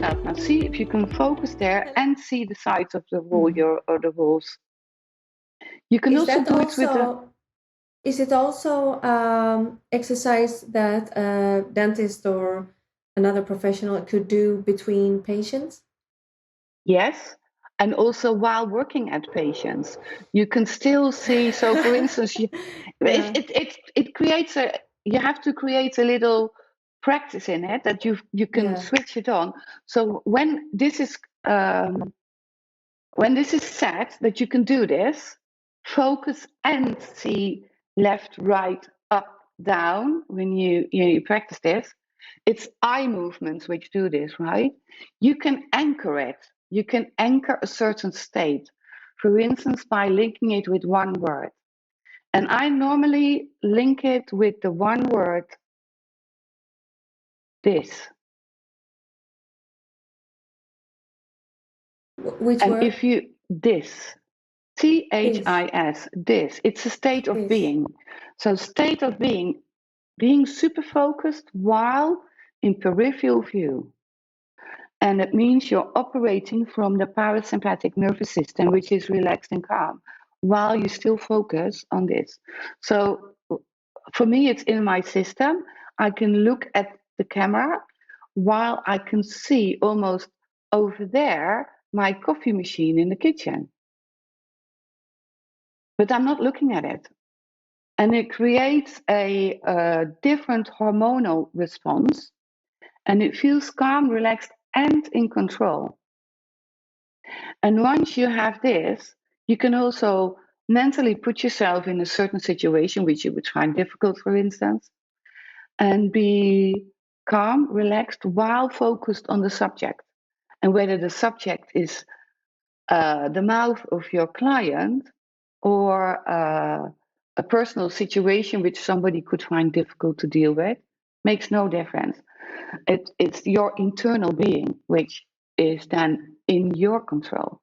yourself now. See if you can focus there and see the sides of the wall, or the walls. You can also do it with the... Is it also exercise that a dentist or another professional could do between patients? Yes. And also while working at patients, you can still see. So, for instance, Yeah. it creates a. You have to create a little practice in it that you can switch it on. So when this is set, that you can do this, focus and see left, right, up, down. When you practice this, it's eye movements which do this, right? You can anchor it. You can anchor a certain state, for instance, by linking it with one word. And I normally link it with the one word, this. Which And word? if you, this, THIS, this, it's a state of being. So, state of being super focused while in peripheral view. And it means you're operating from the parasympathetic nervous system, which is relaxed and calm, while you still focus on this. So for me, it's in my system. I can look at the camera while I can see almost over there my coffee machine in the kitchen. But I'm not looking at it. And it creates a different hormonal response. And it feels calm, relaxed, and in control. And once you have this, you can also mentally put yourself in a certain situation which you would find difficult, for instance, and be calm, relaxed, while focused on the subject. And whether the subject is the mouth of your client, or a personal situation which somebody could find difficult to deal with, makes no difference. It's your internal being which is then in your control.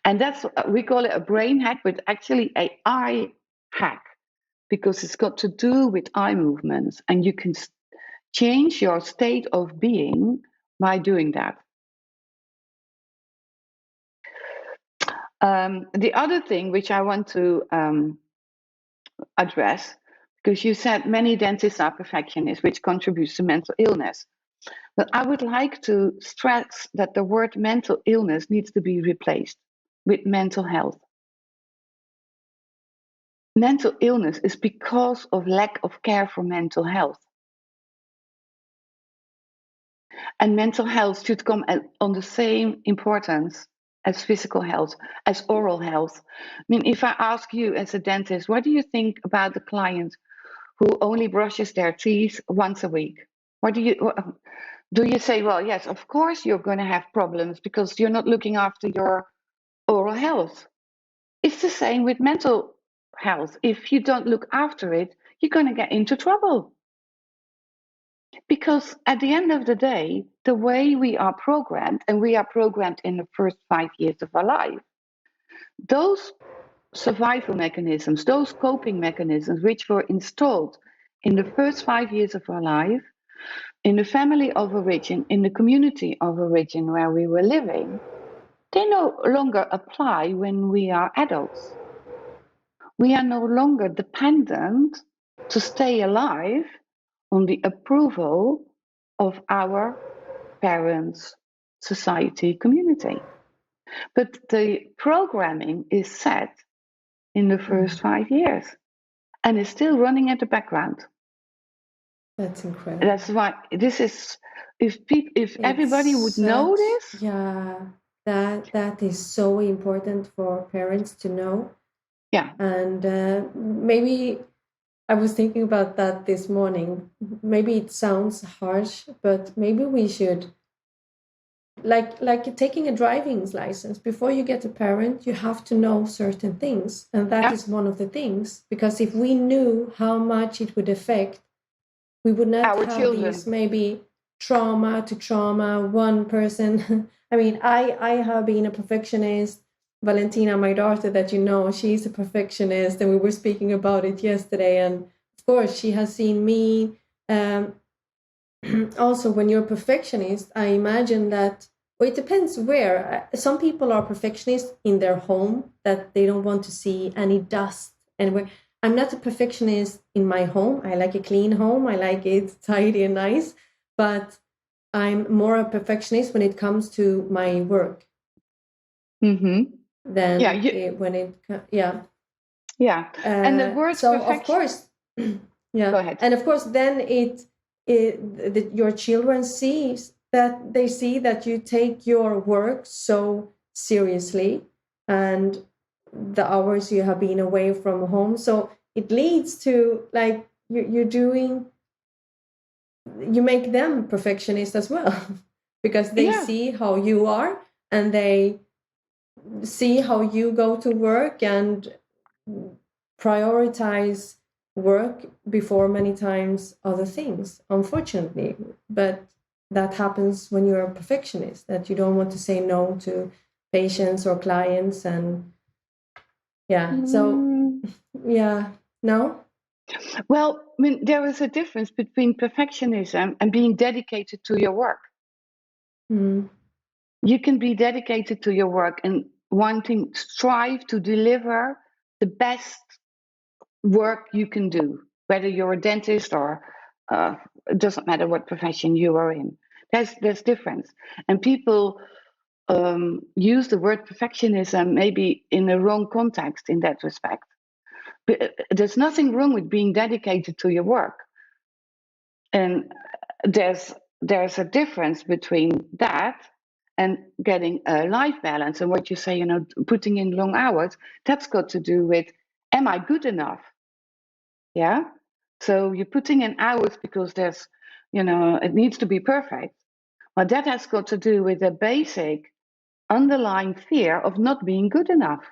And that's, we call it a brain hack, but actually a eye hack, because it's got to do with eye movements, and you can change your state of being by doing that. The other thing which I want to address, because you said many dentists are perfectionists, which contributes to mental illness. But I would like to stress that the word mental illness needs to be replaced with mental health. Mental illness is because of lack of care for mental health. And mental health should come on the same importance as physical health, as oral health. I mean, if I ask you as a dentist, what do you think about the client who only brushes their teeth once a week? What do you say? Well, yes, of course you're going to have problems because you're not looking after your oral health. It's the same with mental health. If you don't look after it, you're going to get into trouble. Because at the end of the day, the way we are programmed, and we are programmed in the first 5 years of our life, those survival mechanisms, those coping mechanisms which were installed in the first 5 years of our life, in the family of origin, in the community of origin where we were living, they no longer apply when we are adults. We are no longer dependent to stay alive on the approval of our parents, society, community. But the programming is set in the first 5 years and is still running at the background. That's incredible. That's why this is, if everybody would know this. Yeah, that is so important for parents to know. Yeah. And maybe I was thinking about that this morning. Maybe it sounds harsh, but maybe we should, like taking a driving license. Before you get a parent, you have to know certain things, and that is one of the things. Because if we knew how much it would affect, we would not our have children. these maybe trauma to trauma. One person. I mean, I have been a perfectionist. Valentina, my daughter, that you know, she's a perfectionist, and we were speaking about it yesterday. And of course, she has seen me also, when you're a perfectionist, I imagine that, well, it depends where. Some people are perfectionists in their home, that they don't want to see any dust anywhere. I'm not a perfectionist in my home. I like a clean home. I like it tidy and nice. But I'm more a perfectionist when it comes to my work Mm-hmm. than Yeah, when it, yeah. yeah. And the word So of perfection. course, yeah, Go ahead. and of course, then your children sees that, they see that you take your work so seriously, and the hours you have been away from home. So it leads to, like, you're doing, you make them perfectionist as well, because they Yeah. see how you are, and they see how you go to work and prioritize work before many times other things, unfortunately. But that happens when you're a perfectionist, that you don't want to say no to patients or clients. And yeah, so Mm, yeah, no. well, I mean, there is a difference between perfectionism and being dedicated to your work. Mm. You can be dedicated to your work and wanting, strive to deliver the best work you can do, whether you're a dentist or it doesn't matter what profession you are in. There's difference, and people use the word perfectionism maybe in the wrong context in that respect. But there's nothing wrong with being dedicated to your work, and there's a difference between that and getting a life balance. And what you say, putting in long hours, that's got to do with, am I good enough? Yeah. So you're putting in hours because it needs to be perfect. But that has got to do with a basic underlying fear of not being good enough.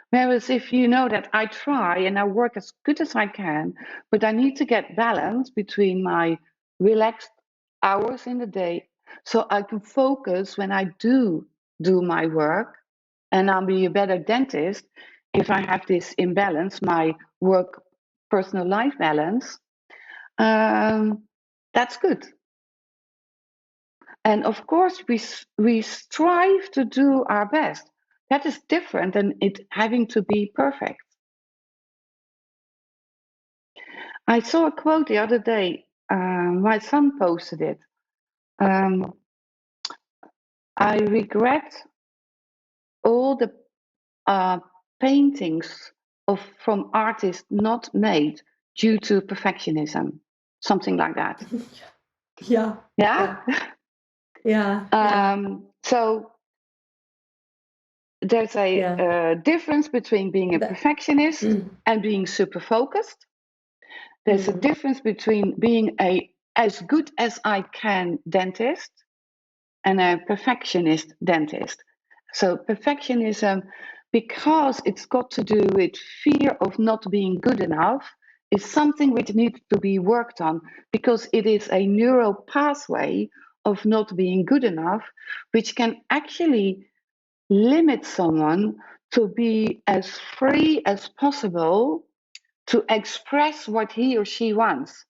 Whereas if you know that I try and I work as good as I can, but I need to get balance between my relaxed hours in the day so I can focus when I do my work, and I'll be a better dentist if I have this imbalance, my work personal life balance. Um, that's good. And of course, we strive to do our best. That is different than it having to be perfect. I saw a quote the other day. My son posted it. Um, I regret all the uh, paintings from artists not made due to perfectionism, something like that. Yeah, Yeah. yeah, yeah, yeah, So there's a yeah. difference between being a That, perfectionist and being super focused. There's a difference between being a as good as I can dentist and a perfectionist dentist. So perfectionism, because it's got to do with fear of not being good enough, is something which needs to be worked on, because it is a neural pathway of not being good enough, which can actually limit someone to be as free as possible to express what he or she wants.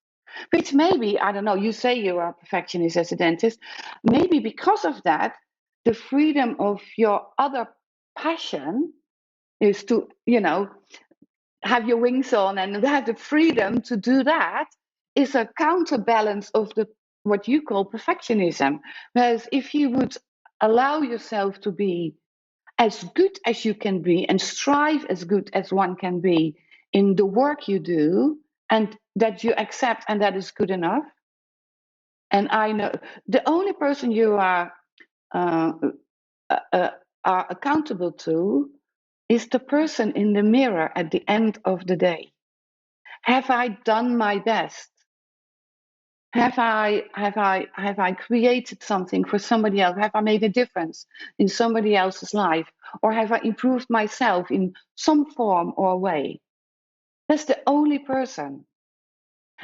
Which maybe, I don't know, you say you are a perfectionist as a dentist, maybe because of that, the freedom of your other passion is to, have your wings on and have the freedom to do that, is a counterbalance of the what you call perfectionism. Whereas if you would allow yourself to be as good as you can be and strive as good as one can be in the work you do, and that you accept and that is good enough. And I know the only person you uh, are accountable to is the person in the mirror at the end of the day. Have I done my best? Have I created something for somebody else? Have I made a difference in somebody else's life? Or have I improved myself in some form or way? That's the only person.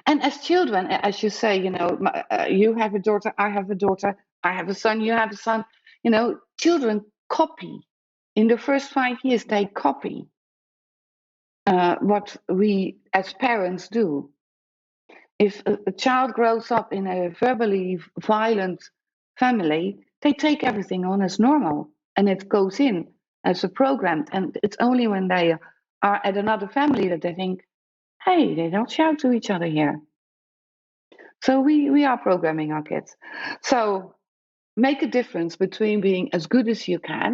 And as children, as you say, you have a daughter, I have a daughter, I have a son, you have a son. Children copy. In the first 5 years, they copy what we as parents do. If a child grows up in a verbally violent family, they take everything on as normal and it goes in as a program. And it's only when they are at another family that they think, hey, they don't shout to each other here. So we are programming our kids. So make a difference between being as good as you can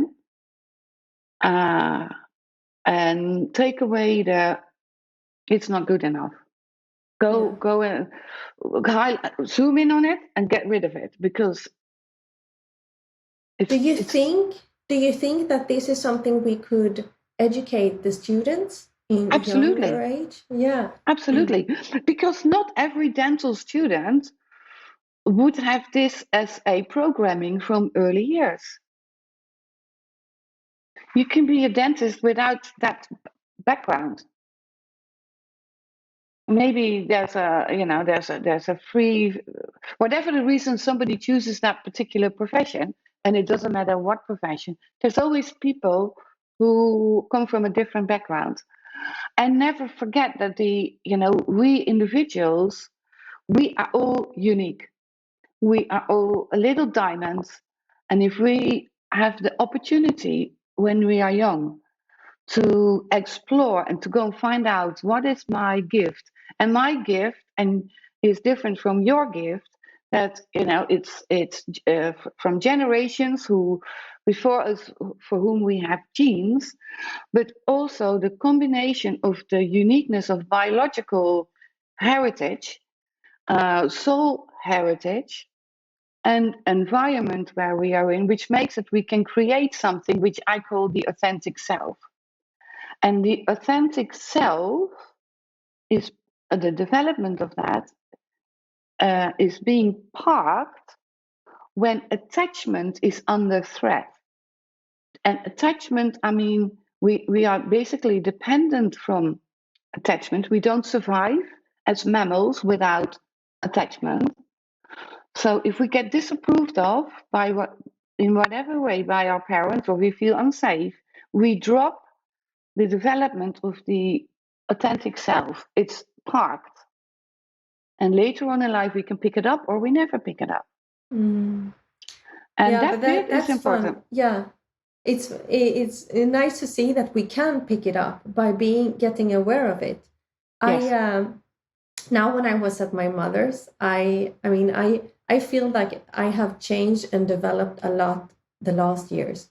and take away the it's not good enough. Go and zoom in on it and get rid of it, because do you think that this is something we could educate the students in absolutely younger age? Yeah, absolutely, because not every dental student would have this as a programming from early years. You can be a dentist without that background. Maybe there's a free, whatever the reason somebody chooses that particular profession, and it doesn't matter what profession, there's always people who come from a different background. And never forget that we individuals, we are all unique. We are all little diamonds. And if we have the opportunity when we are young to explore and to go and find out what is my gift, and my gift and is different from your gift, that it's from generations who before us, for whom we have genes, but also the combination of the uniqueness of biological heritage, soul heritage, and environment where we are in, which makes it we can create something which I call the authentic self. And the authentic self is the development of that is being parked when attachment is under threat. And attachment, I mean, we are basically dependent from attachment. We don't survive as mammals without attachment. So if we get disapproved of in whatever way by our parents, or we feel unsafe, we drop the development of the authentic self. It's parked. And later on in life, we can pick it up or we never pick it up. Mm. And Yeah, that but bit that's is important. fun. Yeah, it's nice to see that we can pick it up by getting aware of it. Yes. Now when I was at my mother's, I feel like I have changed and developed a lot the last years.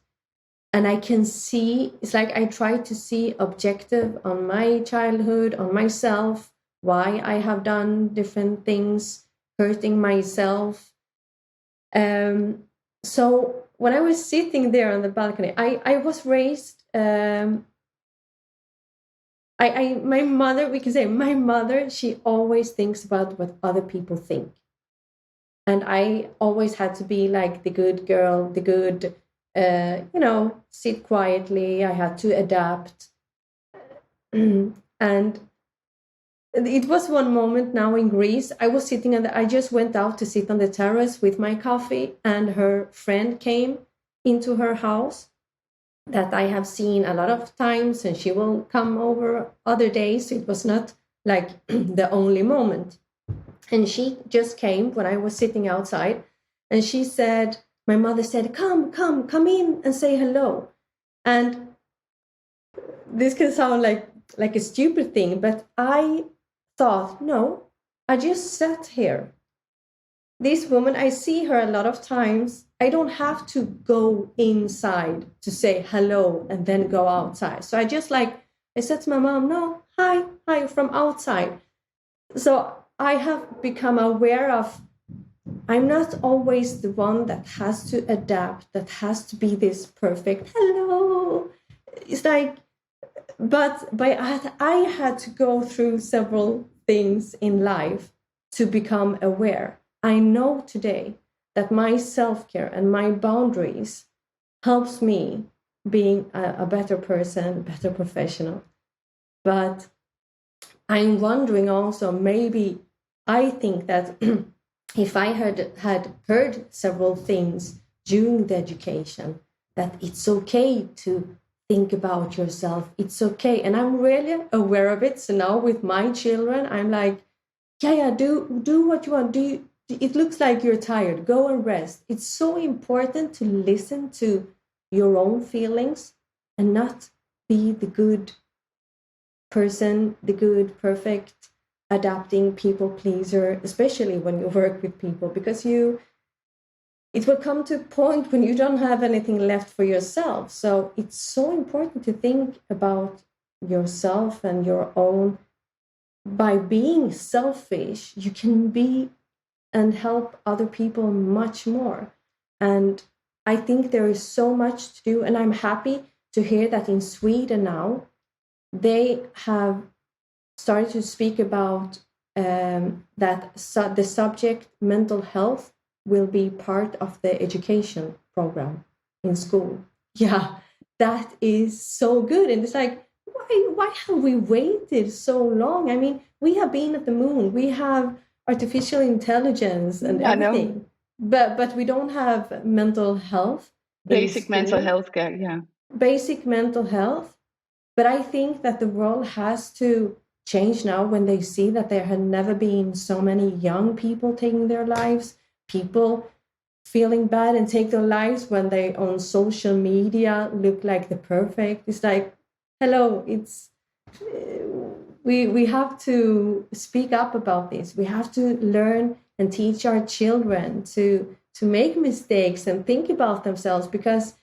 And I can see, it's like I try to see objective on my childhood, on myself, why I have done different things, hurting myself. So when I was sitting there on the balcony, I was raised, my mother, we can say my mother, she always thinks about what other people think. And I always had to be like the good girl, the good, sit quietly. I had to adapt. And it was one moment now in Greece. I was sitting I just went out to sit on the terrace with my coffee, and her friend came into her house that I have seen a lot of times, and she will come over other days. It was not like the only moment. And she just came when I was sitting outside, and she said, my mother said, come in and say hello. And this can sound like a stupid thing, but I thought, no, I just sat here. This woman, I see her a lot of times. I don't have to go inside to say hello and then go outside. So I said to my mom, no, hi, from outside. So I have become aware of, I'm not always the one that has to adapt, that has to be this perfect hello. It's like, but I had to go through several things in life to become aware. I know today that my self-care and my boundaries helps me being a better person, better professional. But I'm wondering also, maybe I think that if I had heard several things during the education, that it's okay to think about yourself. It's okay. And I'm really aware of it. So now with my children, I'm like, yeah, do what you want. It looks like you're tired. Go and rest. It's so important to listen to your own feelings and not be the good person, the good, perfect, adapting people pleaser, especially when you work with people, because it will come to a point when you don't have anything left for yourself. So it's so important to think about yourself and your own. By being selfish, you can be and help other people much more. And I think there is so much to do. And I'm happy to hear that in Sweden now, they have started to speak about the subject mental health will be part of the education program in school. Yeah, that is so good. And it's like, why have we waited so long? I mean, we have been at the moon, we have artificial intelligence and everything, but we don't have mental health. Basic mental health care, yeah. Basic mental health. But I think that the world has to change now when they see that there had never been so many young people taking their lives, people feeling bad and take their lives when they on social media look like the perfect. It's like, hello, it's we have to speak up about this. We have to learn and teach our children to make mistakes and think about themselves, because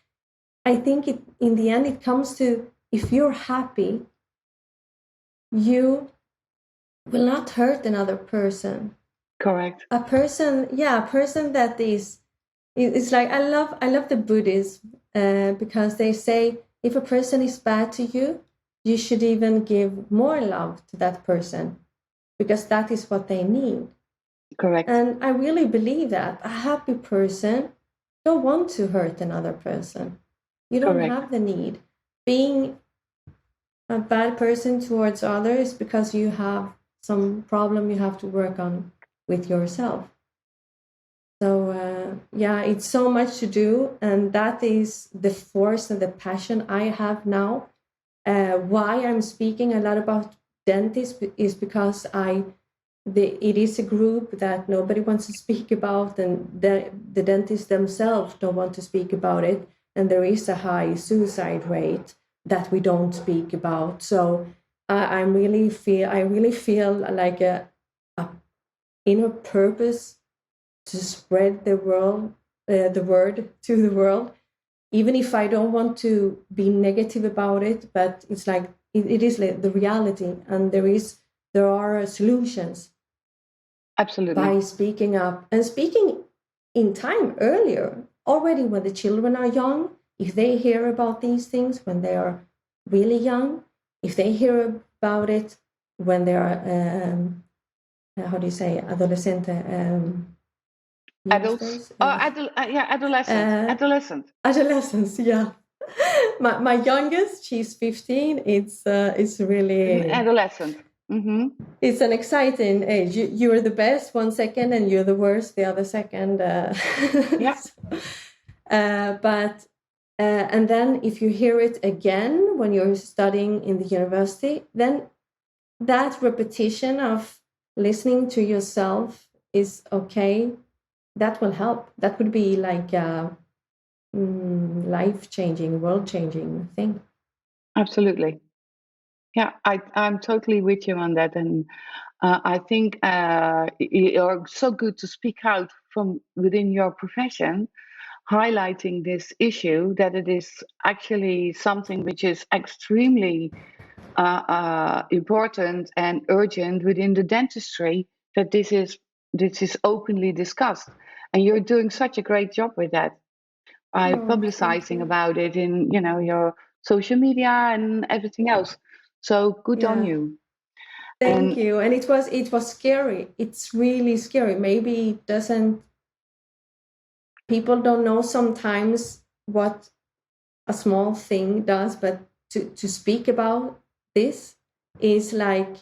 I think in the end it comes to, if you're happy, you will not hurt another person. Correct. A person that is, it's like, I love the Buddhists because they say if a person is bad to you, you should even give more love to that person, because that is what they need. Correct. And I really believe that a happy person don't want to hurt another person. You don't have the need. Being a bad person towards others because you have some problem you have to work on with yourself. So it's so much to do, and that is the force and the passion I have now. Why I'm speaking a lot about dentists is because it is a group that nobody wants to speak about, and the dentists themselves don't want to speak about it, and there is a high suicide rate that we don't speak about. So I really feel like a inner purpose to spread the word to the world, even if I don't want to be negative about it. But it's like it is like the reality, and there are solutions. Absolutely. By speaking up and speaking in time earlier, already when the children are young, if they hear about these things when they are really young, if they hear about it when they are, how do you say, adolescente? Adults? Adolescent. Adolescents, yeah. My youngest, she's 15. It's really adolescent. Mm-hmm. It's an exciting age. You're the best 1 second, and you're the worst the other second. Yeah. And then if you hear it again when you're studying in the university, then that repetition of listening to yourself is okay. That will help. That would be like a life-changing, world-changing thing. Absolutely. Yeah, I'm totally with you on that. And I think you're so good to speak out from within your profession, highlighting this issue, that it is actually something which is extremely important and urgent within the dentistry, that this is openly discussed. And you're doing such a great job with that, by publicizing about it in your social media and everything else. So good on you. Thank you. And it was scary. It's really scary. Maybe it doesn't. People don't know sometimes what a small thing does, but to speak about this is like,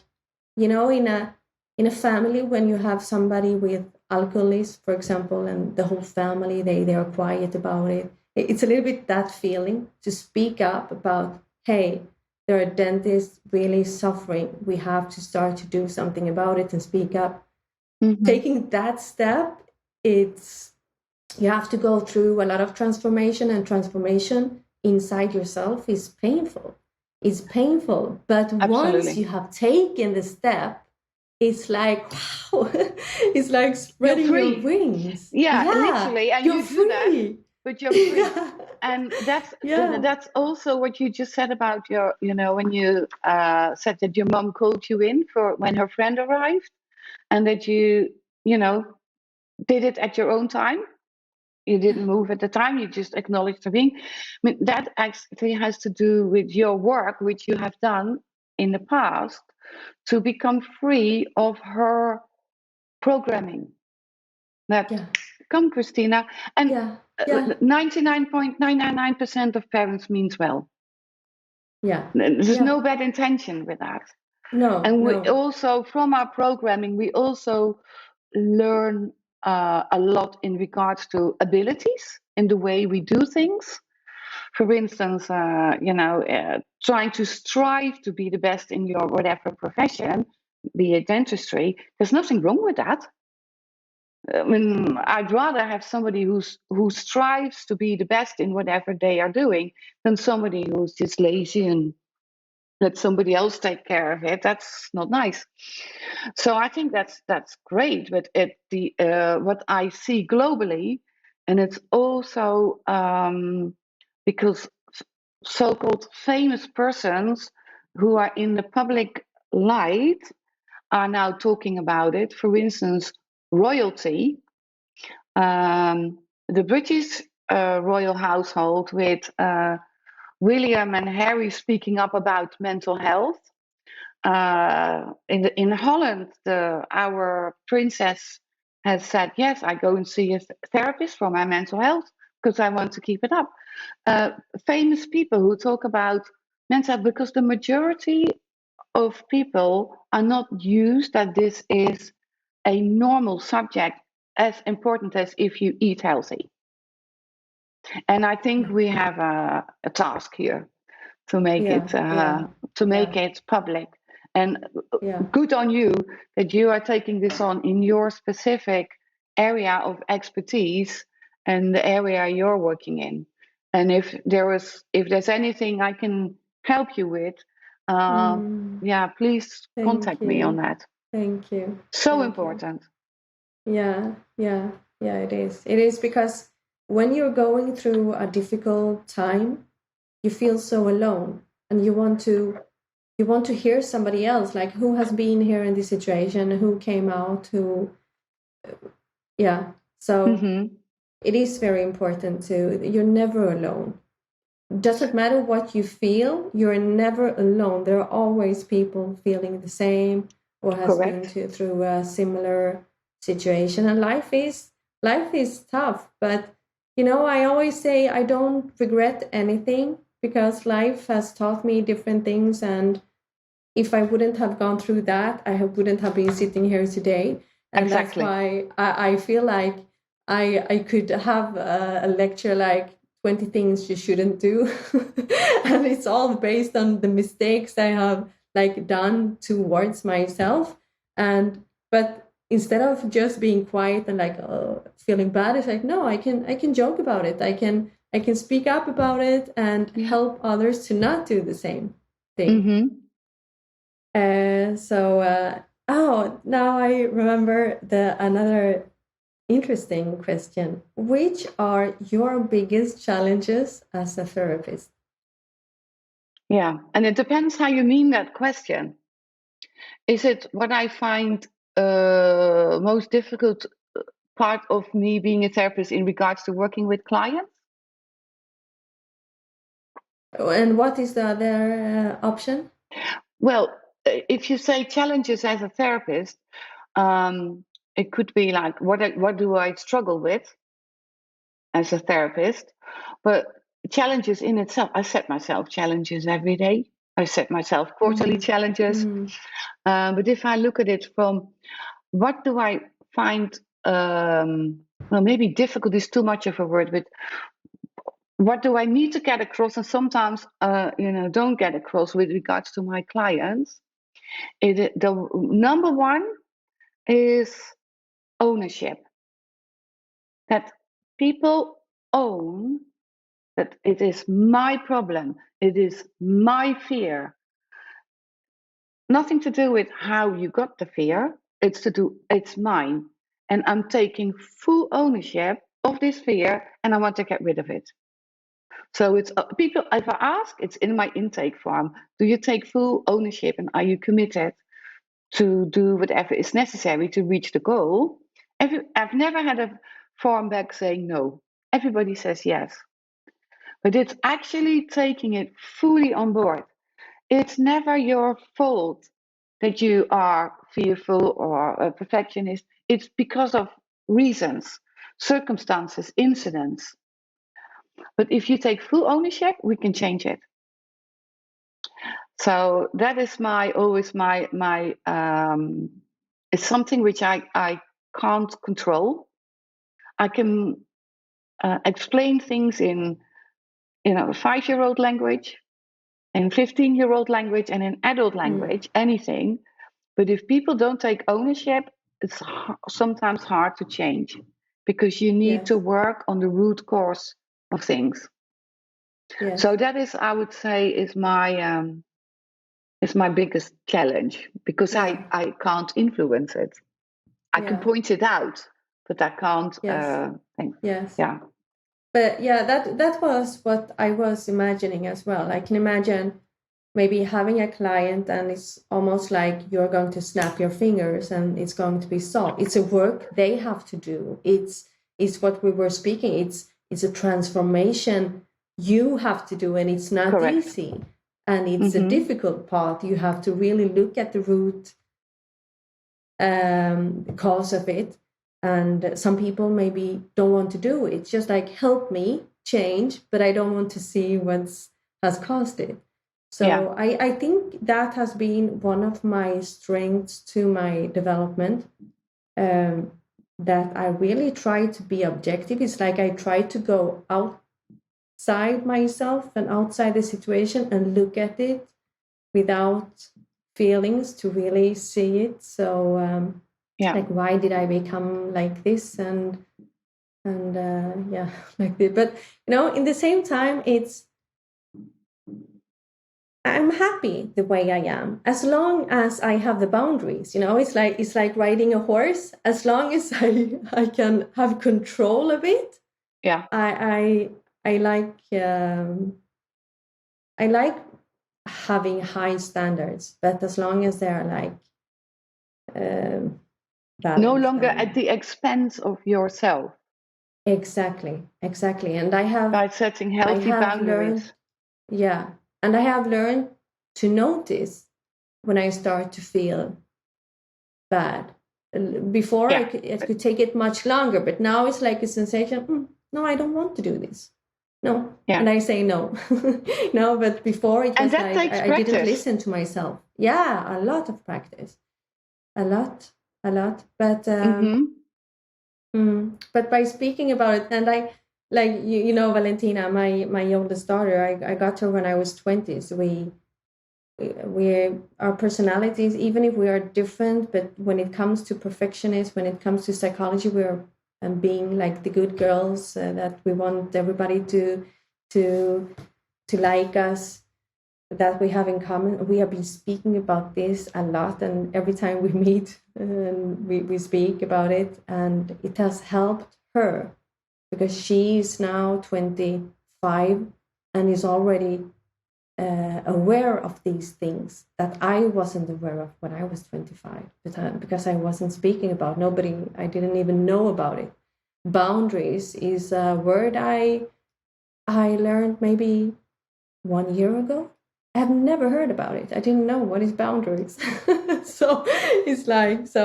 in a family, when you have somebody with alcoholism, for example, and the whole family, they are quiet about it. It's a little bit that feeling to speak up about, hey, there are dentists really suffering. We have to start to do something about it and speak up. taking that step, you have to go through a lot of transformation, and transformation inside yourself is painful. It's painful, but once you have taken the step, it's like, wow, it's like spreading your wings. Yeah, literally, and you're you free. do that, but you're free. And that's also what you just said about your, when you said that your mom called you in for when her friend arrived, and that you did it at your own time. You didn't move at the time, you just acknowledged the being. I mean, that actually has to do with your work, which you have done in the past, to become free of her programming. Come, Christina. And 99.999% of parents means well. There's no bad intention with that. And we also, from our programming, we also learn a lot in regards to abilities in the way we do things. For instance, trying to strive to be the best in your whatever profession, be it dentistry. There's nothing wrong with that. I mean, I'd rather have somebody who strives to be the best in whatever they are doing than somebody who's just lazy and let somebody else take care of it. That's not nice. So I think that's great. But what I see globally, and it's also because so-called famous persons who are in the public light are now talking about it. For instance, royalty, the British royal household with William and Harry speaking up about mental health. In Holland, our princess has said, yes, I go and see a therapist for my mental health because I want to keep it up. Famous people who talk about mental health, because the majority of people are not used that this is a normal subject as important as if you eat healthy. And I think we have a task here to make it public. And good on you that you are taking this on in your specific area of expertise and the area you're working in. And if there's anything I can help you with, please contact me on that. Thank you. So important. Yeah, it is. It is because when you're going through a difficult time, you feel so alone, and you want to hear somebody else, like who has been here in this situation, who came out, so it is very important you're never alone. Doesn't matter what you feel, you're never alone. There are always people feeling the same or has been through a similar situation. And life is tough, but I always say I don't regret anything, because life has taught me different things, and if I wouldn't have gone through that, I wouldn't have been sitting here today. And that's why I feel like I could have a lecture like 20 things you shouldn't do. And it's all based on the mistakes I have done towards myself. But instead of just being quiet and feeling bad, it's like, no, I can joke about it. I can speak up about it and help others to not do the same thing. Now I remember another interesting question. Which are your biggest challenges as a therapist? Yeah, and it depends how you mean that question. Is it what I find most difficult part of me being a therapist in regards to working with clients? And what is the other option? Well, if you say challenges as a therapist, it could be like, what do I struggle with as a therapist? But challenges in itself, I set myself challenges every day. I set myself quarterly challenges. But if I look at it from what do I find, maybe difficult is too much of a word, but what do I need to get across, and sometimes don't get across with regards to my clients, the number one is ownership. That people own that it is my problem, it is my fear. Nothing to do with how you got the fear, it's mine. And I'm taking full ownership of this fear and I want to get rid of it. So it's people, if I ask, it's in my intake form. Do you take full ownership and are you committed to do whatever is necessary to reach the goal? I've never had a form back saying no. Everybody says yes. But it's actually taking it fully on board. It's never your fault that you are fearful or a perfectionist. It's because of reasons, circumstances, incidents. But if you take full ownership, we can change it. So that is always my it's something which I can't control. I can explain things in a 5-year-old language, in 15-year-old language, and in adult language, anything. But if people don't take ownership, it's sometimes hard to change because you need to work on the root cause of things. Yes. So that is, I would say, is my biggest challenge because I can't influence it. I can point it out, but I can't. Yeah. But that was what I was imagining as well. I can imagine maybe having a client and it's almost like you're going to snap your fingers and it's going to be solved. It's a work they have to do. It's what we were speaking. It's a transformation you have to do, and it's not easy. And it's a difficult part. You have to really look at the root cause of it. And some people maybe don't want to do it. It's just like, help me change, but I don't want to see what has caused it. So I think that has been one of my strengths to my development, that I really try to be objective. It's like I try to go outside myself and outside the situation and look at it without feelings to really see it. So like, why did I become like this? And like this. But in the same time, I'm happy the way I am, as long as I have the boundaries. It's like riding a horse. As long as I can have control of it. Yeah. I like having high standards, but as long as they're like no longer at the expense of yourself. Exactly. And I have, by setting healthy boundaries. And I have learned to notice when I start to feel bad. Before I could take it much longer, but now it's like a sensation. No, I don't want to do this. No, and I say no. No, but before it was like I didn't listen to myself. Yeah, a lot of practice, a lot. But but by speaking about it, and I like Valentina, my oldest daughter. I got her when I was 20. So we our personalities, even if we are different, but when it comes to perfectionists, when it comes to psychology, we're being like the good girls that we want everybody to like us, that we have in common. We have been speaking about this a lot, and every time we meet we speak about it, and it has helped her because she is now 25 and is already aware of these things that I wasn't aware of when I was 25, because I wasn't speaking about. I didn't even know about it. Boundaries is a word I learned maybe 1 year ago. I have never heard about it. I didn't know what is boundaries. So it's nice.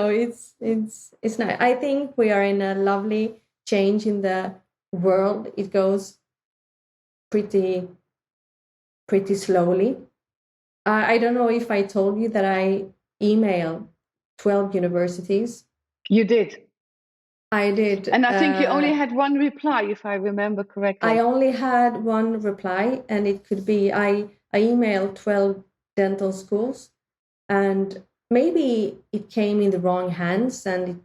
I think we are in a lovely change in the world. It goes pretty slowly. I don't know if I told you that I emailed 12 universities. You did. I did. And I think you only had one reply, if I remember correctly. I only had one reply, and it could be I emailed 12 dental schools, and maybe it came in the wrong hands, and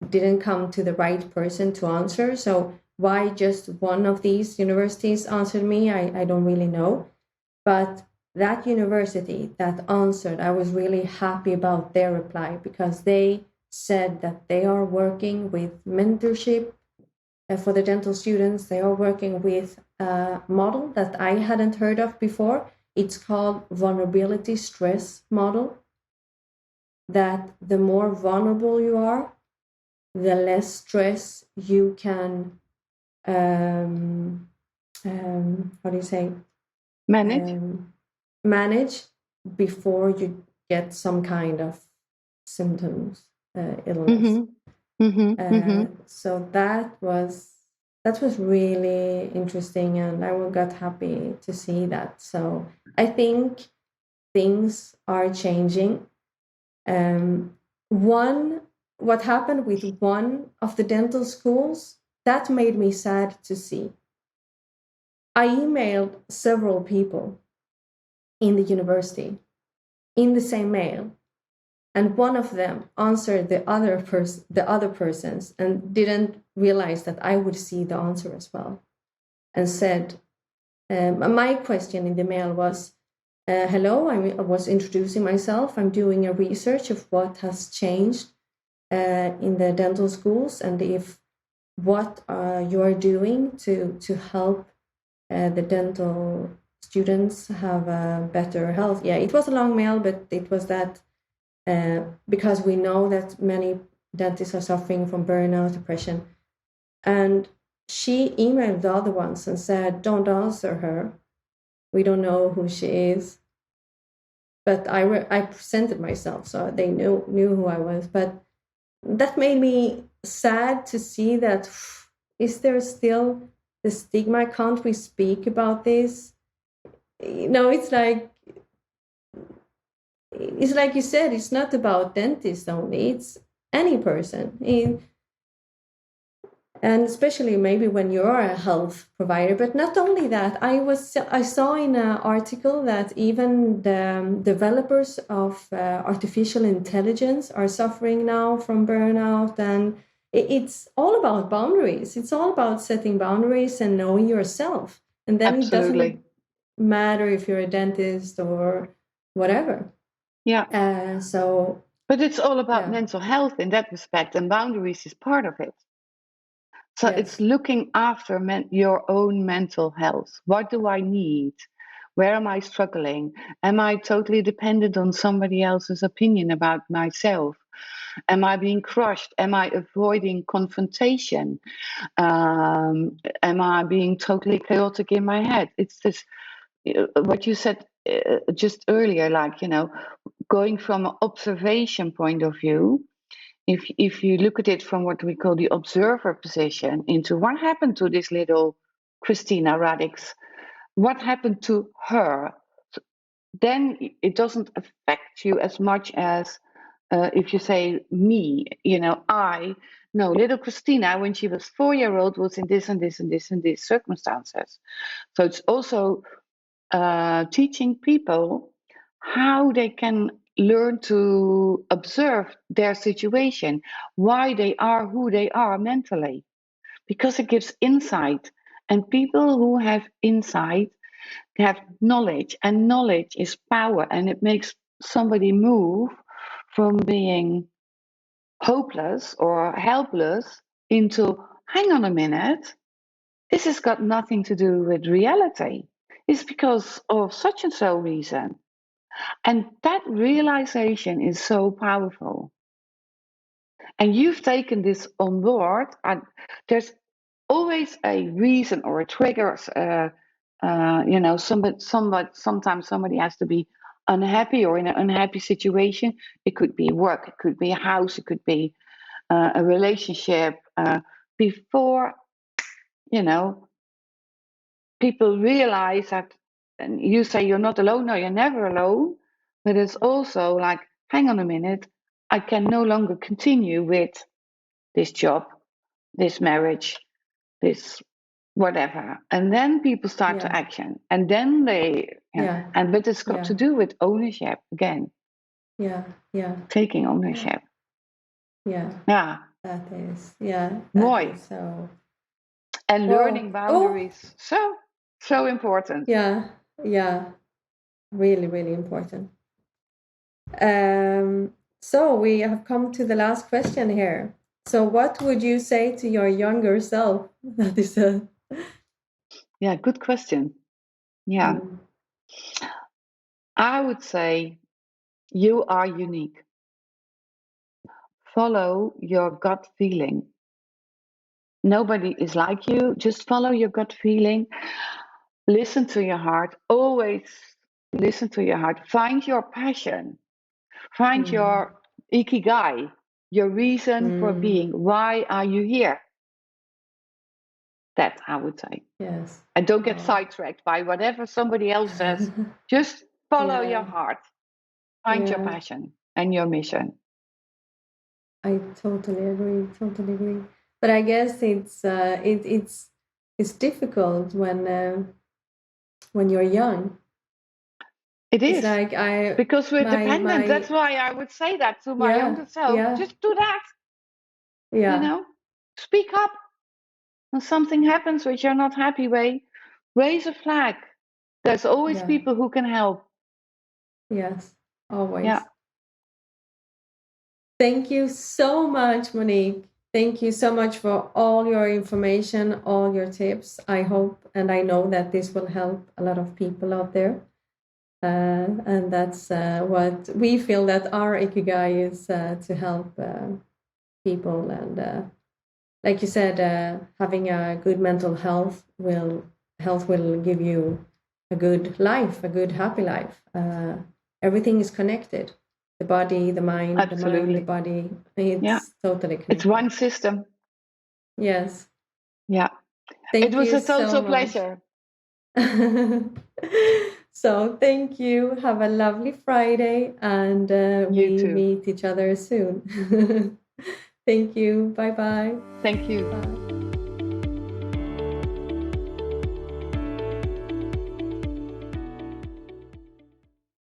didn't come to the right person to answer. So why just one of these universities answered me, I don't really know. But that university that answered, I was really happy about their reply, because they said that they are working with mentorship for the dental students. They are working with a model that I hadn't heard of before. It's called vulnerability stress model, that the more vulnerable you are, the less stress you can, how do you say? Manage before you get some kind of symptoms, illness. So that was really interesting, and I got happy to see that. So I think things are changing. What happened with one of the dental schools, that made me sad to see. I emailed several people in the university in the same mail, and one of them answered the other person's and didn't realize that I would see the answer as well, and said, my question in the mail was, hello, I was introducing myself. I'm doing a research of what has changed in the dental schools, and if what you are doing to help the dental students have a better health. Yeah, it was a long mail, but it was that because we know that many dentists are suffering from burnout, depression. And she emailed the other ones and said, don't answer her. We don't know who she is. But I presented myself, so they knew who I was. But that made me sad to see that, is there still the stigma? Can't we speak about this? It's like you said, it's not about dentists only, it's any person. And especially maybe when you're a health provider. But not only that, I saw in an article that even the developers of artificial intelligence are suffering now from burnout. And it's all about boundaries. It's all about setting boundaries and knowing yourself. And then Absolutely. It doesn't matter if you're a dentist or whatever. Yeah. But it's all about mental health in that respect, and boundaries is part of it. So it's looking after your own mental health. What do I need? Where am I struggling? Am I totally dependent on somebody else's opinion about myself? Am I being crushed? Am I avoiding confrontation? Am I being totally chaotic in my head? It's this, what you said just earlier, like, going from an observation point of view. If you look at it from what we call the observer position, into what happened to this little Christina Radics, what happened to her, then it doesn't affect you as much as if you say me, little Christina, when she was 4 years old, was in this and this and this and these circumstances. So it's also teaching people how they can learn to observe their situation, why they are who they are mentally, because it gives insight. And people who have insight have knowledge, and knowledge is power, and it makes somebody move from being hopeless or helpless into, hang on a minute, this has got nothing to do with reality. It's because of such and so reason. And that realization is so powerful. And you've taken this on board. And there's always a reason or a trigger. Sometimes somebody has to be unhappy or in an unhappy situation. It could be work, it could be a house, it could be a relationship. Before, people realize that, and you say you're not alone. No, you're never alone. But it's also like, hang on a minute, I can no longer continue with this job, this marriage, this whatever. And then people start to action. And then but it's got to do with ownership again. Yeah. Taking ownership. Yeah. That is, yeah, that Mooi. is so. And Well, learning boundaries, so important. Yeah, really, really important. So we have come to the last question here. So what would you say to your younger self? That is a Good question. Yeah. I would say you are unique. Follow your gut feeling. Nobody is like you. Just follow your gut feeling. Listen to your heart. Always listen to your heart. Find your passion. Find your ikigai, your reason for being. Why are you here? That I would say. Yes. And don't get sidetracked by whatever somebody else says. Just follow your heart. Find your passion and your mission. I totally agree. Totally agree. But I guess it's difficult when you're young. It is. It's like because we're dependent. That's why I would say that to my younger self. Yeah. Just do that. Yeah. You know, speak up when something happens which you're not happy with. Raise a flag. There's always people who can help. Yes, always. Yeah. Thank you so much, Monique. Thank you so much for all your information, all your tips. I hope and I know that this will help a lot of people out there. And that's what we feel that our ikigai is to help people. And like you said, having a good mental health will give you a good life, a good happy life. Everything is connected. The body, the mind, Absolutely. the body. It's totally connected. It's one system. Yes. Yeah. Thank it was you a total so pleasure. So thank you. Have a lovely Friday, and we meet each other soon. Thank you. Bye-bye. Thank you. Bye.